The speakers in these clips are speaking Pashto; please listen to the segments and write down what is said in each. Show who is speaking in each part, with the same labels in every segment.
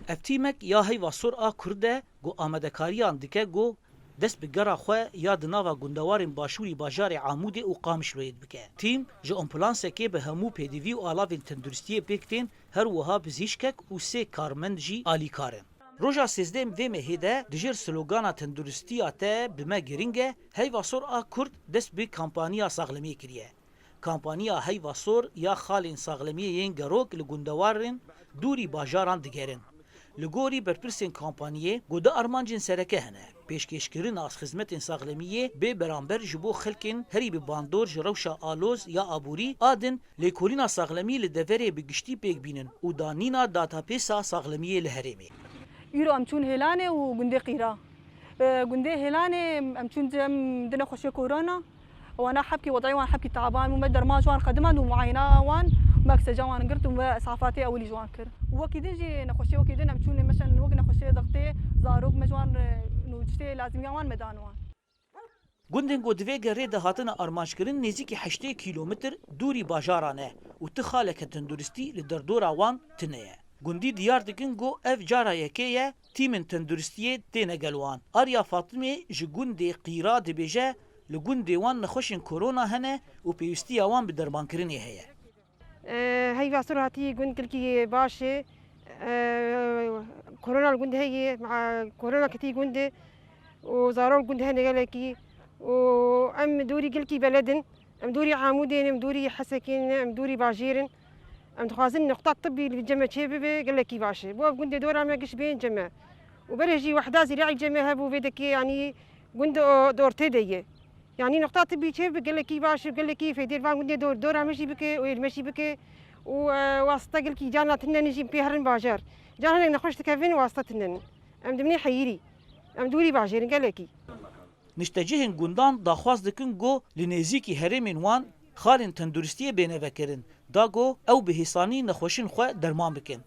Speaker 1: افتیمک یا هیوا سور آ کرده گو آمدکاریان دکه گو دست به گرا خواه یا دناوا گندوارین باشوری باجار عمود او قامشلوید بکه. تیم جا امپلانسه که به همو پیدیوی و آلاوین تندرستی بکتین هر وها بزیشکک و سه کارمند جی آلی کارن. روژا سیزدهم و مهیده دجر سلوگانا تندرستی آته بما گرینگه هیوا سور آ کرد دست به کمپانیا ساغلمی کریه. کمپانیا هیوا سور یا خالین ساغلمی ین گروک لگندوارن دوری باجاران دگرن. لگوری برپرسین کمپانیه گوده ارمانجین سرکه هنه. پیشکشکرین از خدمت ساغلمیه به برانبر جبو خلکن هری به باندور جروشا آلوز یا آبوری آدن لیکولینا ساغلمی لدوره بگشتی پیک بینن و دانینا داتاپیسا ساغلمیه لهرمی.
Speaker 2: يرو أمشون هلانة وجندي قيرة جندي هلانة أمشون دنا خوشي كورونا وأنا حبكي وضعي وأنا حبكي تعبان ومدر ما جوان خدمات ومعاينة وان ماكس جوان قرت وإسعافاتي أولي جوان كر وكيدن جي نخوشي وكيدن أمشون مثلا وقت نخوشي ضغطي زاروك مجوان نوجتي لازم يوان مدانوان
Speaker 1: گندن گودوی گره دهاتن آرمانشکرین نزدیک 8 کیلومتر دوری باجارانه و تخالک تندرستی لدردور وان تنه. گندی دیار دکن گو اف جارا یکیه تیمن تندرستیه تینه گلوان. آریا فاطمه جگندی قیرا دبیجه لگندی وان نخوشن کرونا هنه و پیوستی وان به درمان کرنی هیه.
Speaker 3: هاي فاصلاتي قلت لك باشي كورونا الجند هي مع كورونا كتير جند وزاروا الجند هنا قال لك وأم دوري قلكي بلدن أم دوري عامودين أم دوري حسكين أم دوري باجيرن أم تخازن نقطة طبي اللي بالجامعة شباب قال لك باشي بوف جند دور ما قش بين جامعة وبرجي وحدة زراعي جامعة هبو بدك يعني جند دور تديه يعني نقطة طبي شباب قال لك باشي قال لك في دير فان جند دور ماشي بك ويمشي بك وواسطة قال لك جانا تنن نجيب بيهرن باجر جانا نخش تكفين واسطة تنن أم دمني حيري أم دوري باجيرن قال لك
Speaker 1: نشتجهن گندان داخواست دکن گو لنزیکی هرمین وان خالین تندرستی بینه وکرن دا گو او به حسانی نخوشن خو درمان بکن.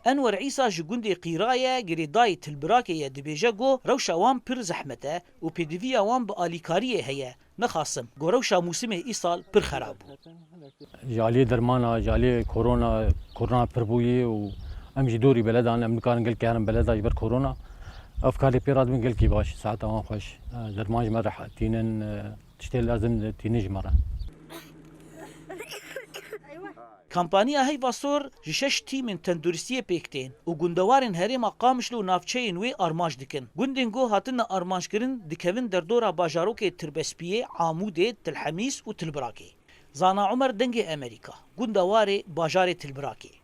Speaker 1: انور عیسی جگندی قیرایه گریدای تلبراکیه دبیجه گو روشا وان پر زحمته و پیدوی وان با آلیکاریه هیه نخواستم گو روشا موسم ایسال پر خراب.
Speaker 4: جالی درمانا جالی کرونا پر بویی و امجی دوری بلدان امکان گل کارم بلداش بر کرونا افكاري بيراد من قلكي باش ساعات ما خوش درماج مرح تينن تشتي لازم تينج مره
Speaker 1: کمپانیا هیوا سور جشش تیمن تندرستی پیکتین و گندوارن هری مقامشلو نافچین وی آرمانج دکن. گندن گو هاتن آرمانج کرن دکوین در دورا باجاروک تربسپیه عاموده تلحمیس و تلبراکی. زانا عمر دنگ امریکا گندوار باجار تلبراکی.